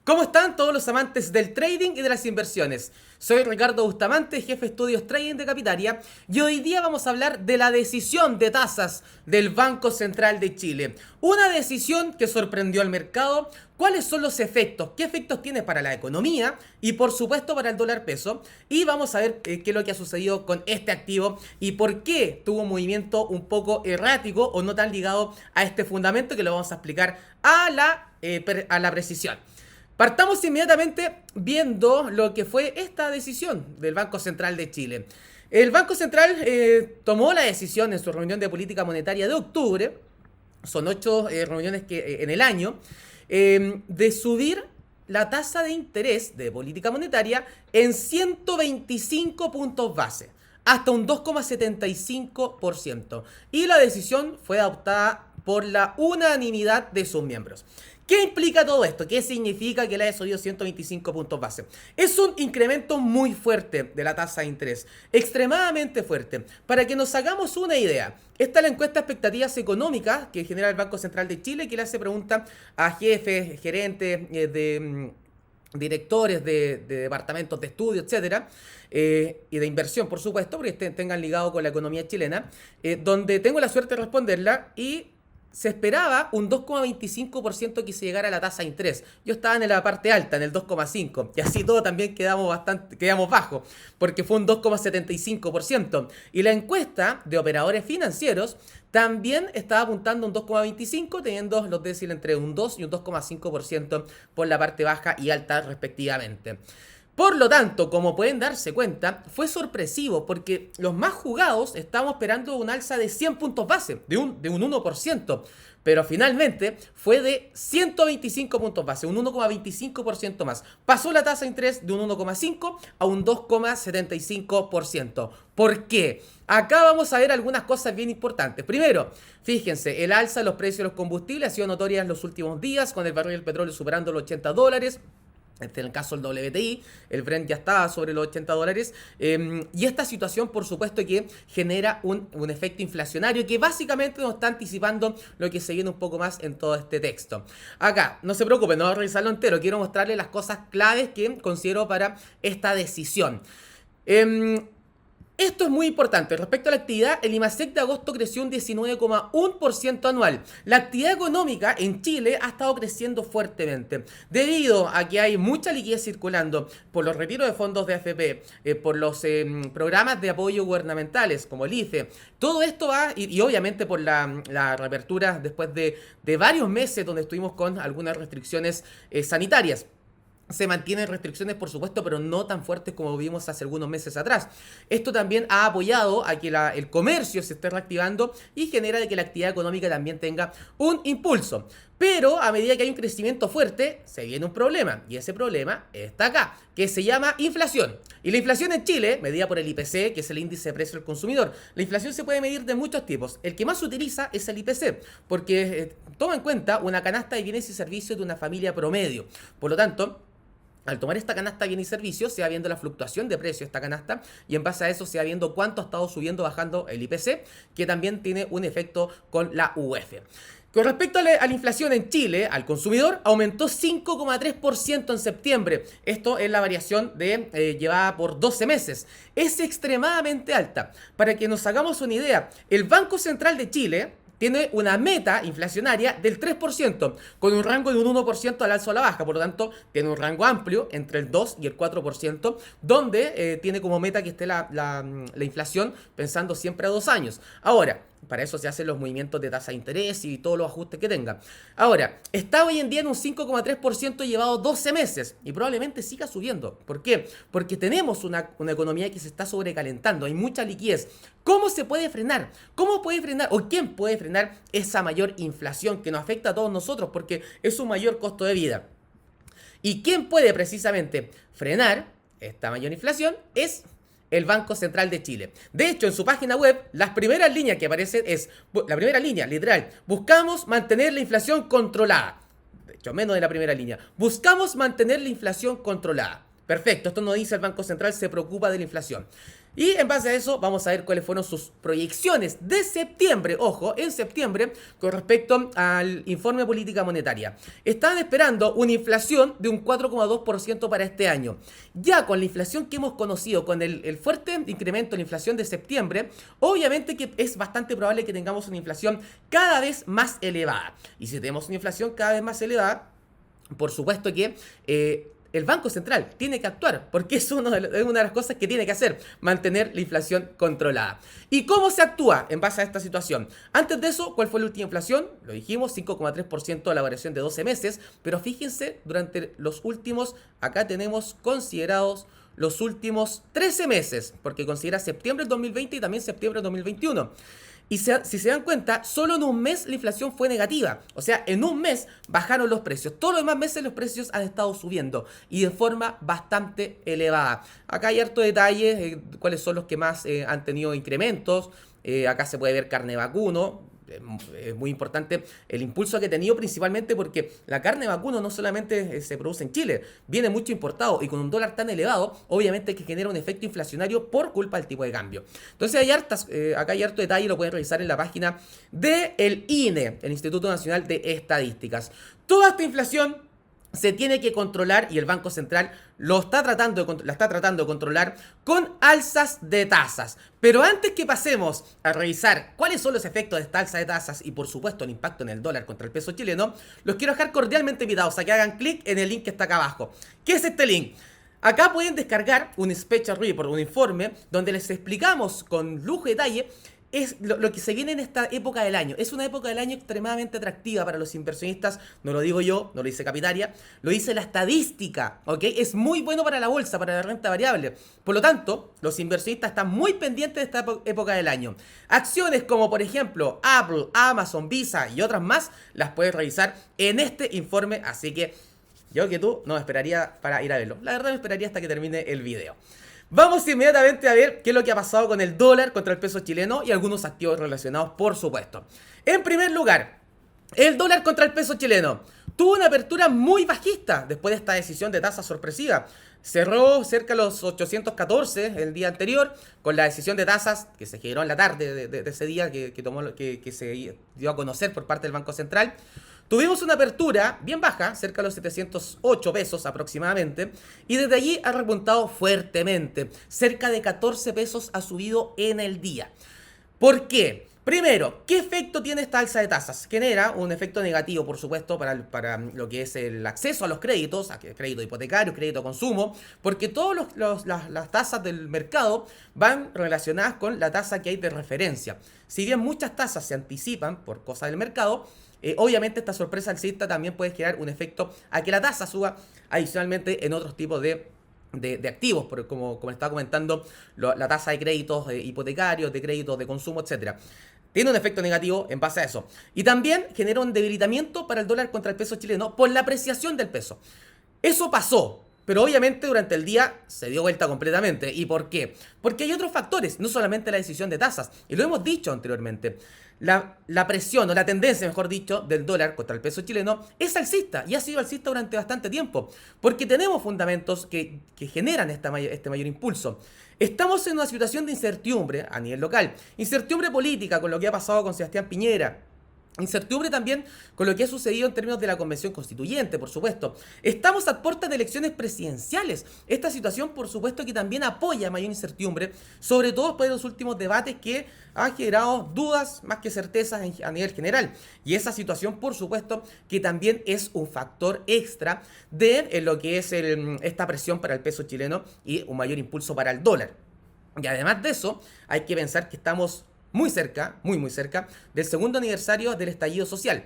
¿Cómo están todos los amantes del trading y de las inversiones? Soy Ricardo Bustamante, jefe de estudios trading de Capitaria, y hoy día vamos a hablar de la decisión de tasas del Banco Central de Chile. Una decisión que sorprendió al mercado. ¿Cuáles son los efectos? ¿Qué efectos tiene para la economía y por supuesto para el dólar peso? Y vamos a ver qué es lo que ha sucedido con este activo y por qué tuvo un movimiento un poco errático o no tan ligado a este fundamento, que lo vamos a explicar a la precisión. Partamos inmediatamente viendo lo que fue esta decisión del Banco Central de Chile. El Banco Central tomó la decisión en su reunión de política monetaria de octubre, son 8 reuniones en el año, de subir la tasa de interés de política monetaria en 125 puntos base, hasta un 2,75%. Y la decisión fue adoptada por la unanimidad de sus miembros. ¿Qué implica todo esto? ¿Qué significa que le haya subido 125 puntos base? Es un incremento muy fuerte de la tasa de interés, extremadamente fuerte. Para que nos hagamos una idea, esta es la encuesta de expectativas económicas que genera el Banco Central de Chile, que le hace preguntas a jefes, gerentes directores de departamentos de estudio, etcétera, y de inversión, por supuesto, porque tengan ligado con la economía chilena, donde tengo la suerte de responderla y se esperaba un 2,25% que se llegara a la tasa de interés. Yo estaba en la parte alta, en el 2,5%, y así todo también quedamos bajo, porque fue un 2,75%. Y la encuesta de operadores financieros también estaba apuntando un 2,25%, teniendo los déciles entre un 2 y un 2,5% por la parte baja y alta respectivamente. Por lo tanto, como pueden darse cuenta, fue sorpresivo porque los más jugados estábamos esperando un alza de 100 puntos base, de un 1%, pero finalmente fue de 125 puntos base, un 1,25% más. Pasó la tasa de interés de un 1,5 a un 2,75%. ¿Por qué? Acá vamos a ver algunas cosas bien importantes. Primero, fíjense, el alza de los precios de los combustibles ha sido notoria en los últimos días, con el barril del petróleo superando los $80. En el caso del WTI, el Brent ya estaba sobre los $80. Y esta situación, por supuesto, que genera un efecto inflacionario que básicamente nos está anticipando lo que se viene un poco más en todo este texto. Acá, no se preocupen, no voy a revisarlo entero. Quiero mostrarles las cosas claves que considero para esta decisión. Esto es muy importante. Respecto a la actividad, el IMASEC de agosto creció un 19,1% anual. La actividad económica en Chile ha estado creciendo fuertemente, debido a que hay mucha liquidez circulando por los retiros de fondos de AFP, por los programas de apoyo gubernamentales, como el IFE. Todo esto va, y obviamente por la reapertura después de varios meses donde estuvimos con algunas restricciones sanitarias. Se mantienen restricciones, por supuesto, pero no tan fuertes como vimos hace algunos meses atrás. Esto también ha apoyado a que el comercio se esté reactivando y genera de que la actividad económica también tenga un impulso. Pero a medida que hay un crecimiento fuerte, se viene un problema. Y ese problema está acá, que se llama inflación. Y la inflación en Chile, medida por el IPC, que es el índice de precio del consumidor. La inflación se puede medir de muchos tipos. El que más se utiliza es el IPC, porque toma en cuenta una canasta de bienes y servicios de una familia promedio. Por lo tanto, al tomar esta canasta de bienes y servicios, se va viendo la fluctuación de precio de esta canasta y en base a eso se va viendo cuánto ha estado subiendo, bajando el IPC, que también tiene un efecto con la UF. Con respecto a la inflación en Chile, al consumidor, aumentó 5,3% en septiembre. Esto es la variación llevada por 12 meses. Es extremadamente alta. Para que nos hagamos una idea, el Banco Central de Chile tiene una meta inflacionaria del 3%, con un rango de un 1% al alza o a la baja. Por lo tanto, tiene un rango amplio entre el 2 y el 4%, donde tiene como meta que esté la inflación pensando siempre a 2 años. Ahora, para eso se hacen los movimientos de tasa de interés y todos los ajustes que tenga. Ahora, está hoy en día en un 5,3% llevado 12 meses y probablemente siga subiendo. ¿Por qué? Porque tenemos una economía que se está sobrecalentando, hay mucha liquidez. ¿Cómo se puede frenar? ¿Cómo puede frenar o quién puede frenar esa mayor inflación que nos afecta a todos nosotros porque es un mayor costo de vida? ¿Y quién puede precisamente frenar esta mayor inflación? Es el Banco Central de Chile. De hecho, en su página web, las primeras líneas que aparecen es, la primera línea, literal, buscamos mantener la inflación controlada. De hecho, menos de la primera línea. Buscamos mantener la inflación controlada. Perfecto, esto no dice el Banco Central se preocupa de la inflación. Y en base a eso vamos a ver cuáles fueron sus proyecciones de septiembre, ojo, en septiembre, con respecto al informe de política monetaria. Estaban esperando una inflación de un 4,2% para este año. Ya con la inflación que hemos conocido, con el fuerte incremento en la inflación de septiembre, obviamente que es bastante probable que tengamos una inflación cada vez más elevada. Y si tenemos una inflación cada vez más elevada, por supuesto que el Banco Central tiene que actuar, porque es una de las cosas que tiene que hacer, mantener la inflación controlada. ¿Y cómo se actúa en base a esta situación? Antes de eso, ¿cuál fue la última inflación? Lo dijimos, 5,3% de la variación de 12 meses, pero fíjense, durante los últimos, acá tenemos considerados los últimos 13 meses, porque considera septiembre del 2020 y también septiembre del 2021. Y si se dan cuenta, solo en un mes la inflación fue negativa. O sea, en un mes bajaron los precios. Todos los demás meses los precios han estado subiendo y de forma bastante elevada. Acá hay harto detalle, cuáles son los que más han tenido incrementos. Acá se puede ver carne vacuno. Es muy importante el impulso que ha tenido, principalmente porque la carne vacuno no solamente se produce en Chile, viene mucho importado, y con un dólar tan elevado, obviamente que genera un efecto inflacionario por culpa del tipo de cambio. Entonces acá hay harto detalle, lo pueden revisar en la página del INE, el Instituto Nacional de Estadísticas. Toda esta inflación se tiene que controlar, y el Banco Central la está tratando de controlar con alzas de tasas. Pero antes que pasemos a revisar cuáles son los efectos de esta alza de tasas y por supuesto el impacto en el dólar contra el peso chileno, los quiero dejar cordialmente invitados a que hagan clic en el link que está acá abajo. ¿Qué es este link? Acá pueden descargar un Special Report, un informe, donde les explicamos con lujo y detalle es lo que se viene en esta época del año. Es una época del año extremadamente atractiva para los inversionistas. No lo digo yo, no lo dice Capitaria, lo dice la estadística, ¿ok? Es muy bueno para la bolsa, para la renta variable. Por lo tanto, los inversionistas están muy pendientes de esta época del año. Acciones como, por ejemplo, Apple, Amazon, Visa y otras más, las puedes revisar en este informe. Así que yo que tú no me esperaría para ir a verlo. La verdad me esperaría hasta que termine el video. Vamos inmediatamente a ver qué es lo que ha pasado con el dólar contra el peso chileno y algunos activos relacionados, por supuesto. En primer lugar, el dólar contra el peso chileno tuvo una apertura muy bajista después de esta decisión de tasa sorpresiva. Cerró cerca de los 814 el día anterior, con la decisión de tasas que se generó en la tarde de ese día, que se dio a conocer por parte del Banco Central. Tuvimos una apertura bien baja, cerca de los 708 pesos aproximadamente, y desde allí ha repuntado fuertemente. Cerca de 14 pesos ha subido en el día. ¿Por qué? Primero, ¿qué efecto tiene esta alza de tasas? Genera un efecto negativo, por supuesto, para lo que es el acceso a los créditos, a crédito hipotecario, crédito a consumo, porque todas las tasas del mercado van relacionadas con la tasa que hay de referencia. Si bien muchas tasas se anticipan por cosas del mercado, obviamente esta sorpresa alcista también puede generar un efecto a que la tasa suba adicionalmente en otros tipos de activos, como estaba comentando, la tasa de créditos hipotecarios, de créditos de consumo, etcétera. Tiene un efecto negativo en base a eso. Y también genera un debilitamiento para el dólar contra el peso chileno por la apreciación del peso. Eso pasó, pero obviamente durante el día se dio vuelta completamente. ¿Y por qué? Porque hay otros factores, no solamente la decisión de tasas. Y lo hemos dicho anteriormente. La presión, o la tendencia, mejor dicho, del dólar contra el peso chileno es alcista, y ha sido alcista durante bastante tiempo, porque tenemos fundamentos que generan este mayor impulso. Estamos en una situación de incertidumbre a nivel local, incertidumbre política con lo que ha pasado con Sebastián Piñera, incertidumbre también con lo que ha sucedido en términos de la convención constituyente, por supuesto. Estamos a puertas de elecciones presidenciales. Esta situación, por supuesto, que también apoya mayor incertidumbre, sobre todo después de los últimos debates que han generado dudas más que certezas a nivel general. Y esa situación, por supuesto, que también es un factor extra de lo que es esta presión para el peso chileno y un mayor impulso para el dólar. Y además de eso, hay que pensar que estamos muy cerca, muy cerca, del segundo aniversario del estallido social,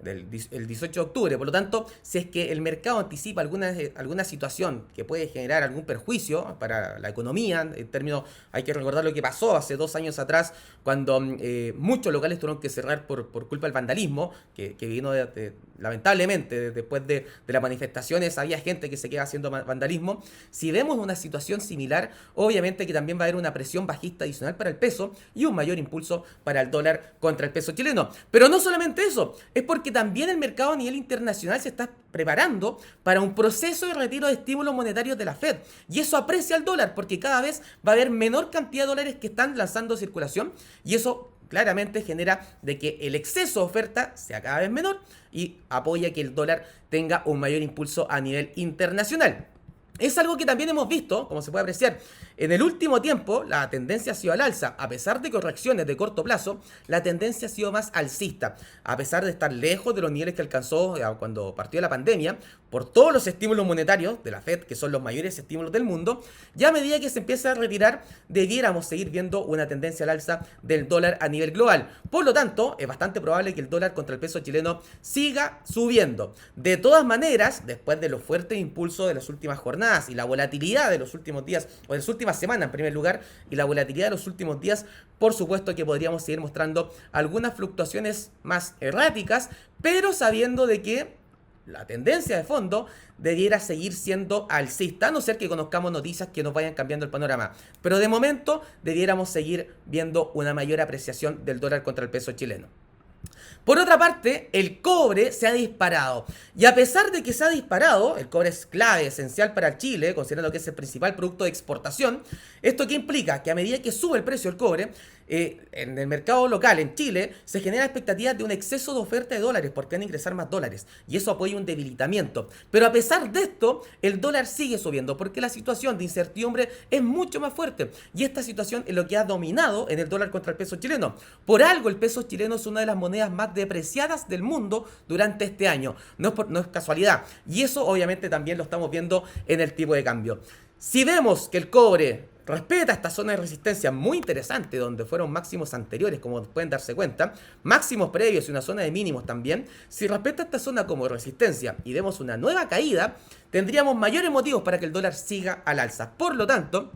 el 18 de octubre. Por lo tanto, si es que el mercado anticipa alguna situación que puede generar algún perjuicio para la economía, en términos, hay que recordar lo que pasó hace 2 años atrás, cuando muchos locales tuvieron que cerrar por culpa del vandalismo, que vino lamentablemente después de las manifestaciones. Había gente que se queda haciendo vandalismo. Si vemos una situación similar, obviamente que también va a haber una presión bajista adicional para el peso y un mayor impulso para el dólar contra el peso chileno. Pero no solamente eso, es porque también el mercado a nivel internacional se está preparando para un proceso de retiro de estímulos monetarios de la Fed. Y eso aprecia el dólar porque cada vez va a haber menor cantidad de dólares que están lanzando circulación y eso claramente genera de que el exceso de oferta sea cada vez menor y apoya que el dólar tenga un mayor impulso a nivel internacional. Es algo que también hemos visto, como se puede apreciar, en el último tiempo la tendencia ha sido al alza. A pesar de correcciones de corto plazo, la tendencia ha sido más alcista. A pesar de estar lejos de los niveles que alcanzó cuando partió la pandemia, por todos los estímulos monetarios de la Fed, que son los mayores estímulos del mundo, ya a medida que se empieza a retirar, debiéramos seguir viendo una tendencia al alza del dólar a nivel global. Por lo tanto, es bastante probable que el dólar contra el peso chileno siga subiendo. De todas maneras, después de los fuertes impulsos de las últimas jornadas y la volatilidad de los últimos días, o de las últimas semanas en primer lugar, y la volatilidad de los últimos días, por supuesto que podríamos seguir mostrando algunas fluctuaciones más erráticas, pero sabiendo de que la tendencia de fondo debiera seguir siendo alcista, a no ser que conozcamos noticias que nos vayan cambiando el panorama. Pero de momento debiéramos seguir viendo una mayor apreciación del dólar contra el peso chileno. Por otra parte, el cobre se ha disparado. Y a pesar de que se ha disparado, el cobre es clave, esencial para Chile, considerando que es el principal producto de exportación. ¿Esto qué implica? Que a medida que sube el precio del cobre, en el mercado local, en Chile, se genera expectativas de un exceso de oferta de dólares porque van a ingresar más dólares y eso apoya un debilitamiento. Pero a pesar de esto, el dólar sigue subiendo porque la situación de incertidumbre es mucho más fuerte y esta situación es lo que ha dominado en el dólar contra el peso chileno. Por algo el peso chileno es una de las monedas más depreciadas del mundo durante este año. No es casualidad y eso obviamente también lo estamos viendo en el tipo de cambio. Si vemos que el cobre respeta esta zona de resistencia muy interesante, donde fueron máximos anteriores, como pueden darse cuenta, máximos previos y una zona de mínimos también. Si respeta esta zona como resistencia y vemos una nueva caída, tendríamos mayores motivos para que el dólar siga al alza. Por lo tanto,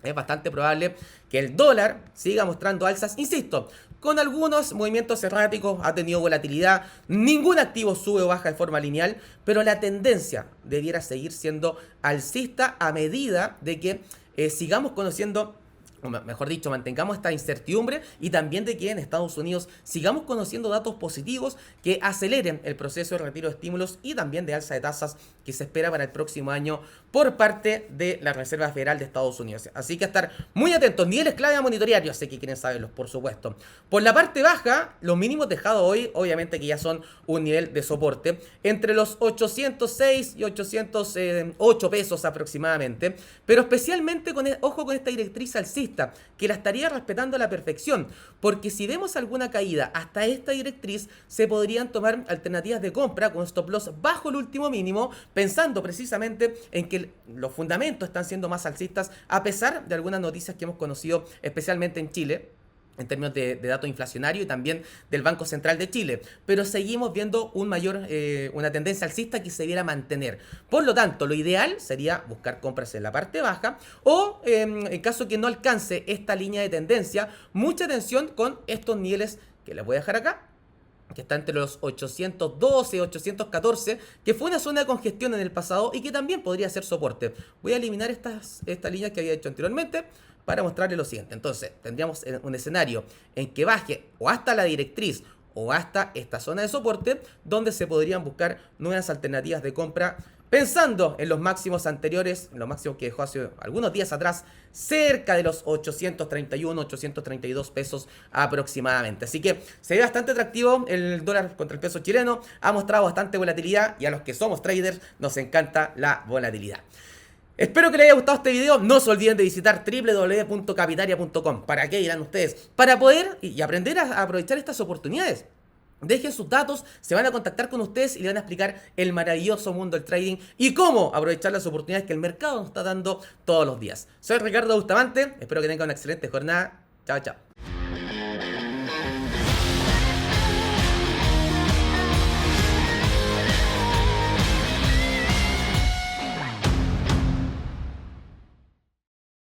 es bastante probable que el dólar siga mostrando alzas, insisto, con algunos movimientos erráticos, ha tenido volatilidad, ningún activo sube o baja de forma lineal, pero la tendencia debiera seguir siendo alcista a medida de que sigamos conociendo, o mejor dicho, mantengamos esta incertidumbre y también de que en Estados Unidos sigamos conociendo datos positivos que aceleren el proceso de retiro de estímulos y también de alza de tasas que se espera para el próximo año por parte de la Reserva Federal de Estados Unidos. Así que a estar muy atentos, niveles clave a monitorear, yo sé que quieren saberlos, por supuesto. Por la parte baja, los mínimos dejados hoy, obviamente que ya son un nivel de soporte, entre los 806 y 808 pesos aproximadamente, pero especialmente, ojo con esta directriz alcista, que la estaría respetando a la perfección, porque si vemos alguna caída hasta esta directriz, se podrían tomar alternativas de compra con stop loss bajo el último mínimo, pensando precisamente en que los fundamentos están siendo más alcistas, a pesar de algunas noticias que hemos conocido, especialmente en Chile, en términos de datos inflacionarios y también del Banco Central de Chile. Pero seguimos viendo una tendencia alcista que se debiera mantener. Por lo tanto, lo ideal sería buscar compras en la parte baja o, en caso que no alcance esta línea de tendencia, mucha atención con estos niveles que les voy a dejar acá, que está entre los 812 y 814, que fue una zona de congestión en el pasado y que también podría ser soporte. Voy a eliminar estas líneas que había hecho anteriormente para mostrarles lo siguiente. Entonces, tendríamos un escenario en que baje o hasta la directriz o hasta esta zona de soporte, donde se podrían buscar nuevas alternativas de compra, pensando en los máximos anteriores, en los máximos que dejó hace algunos días atrás, cerca de los 831, 832 pesos aproximadamente. Así que se ve bastante atractivo el dólar contra el peso chileno, ha mostrado bastante volatilidad y a los que somos traders nos encanta la volatilidad. Espero que les haya gustado este video. No se olviden de visitar www.capitaria.com. ¿Para qué dirán ustedes? Para poder y aprender a aprovechar estas oportunidades. Dejen sus datos, se van a contactar con ustedes y le van a explicar el maravilloso mundo del trading y cómo aprovechar las oportunidades que el mercado nos está dando todos los días. Soy Ricardo Bustamante, espero que tengan una excelente jornada. Chao, chao.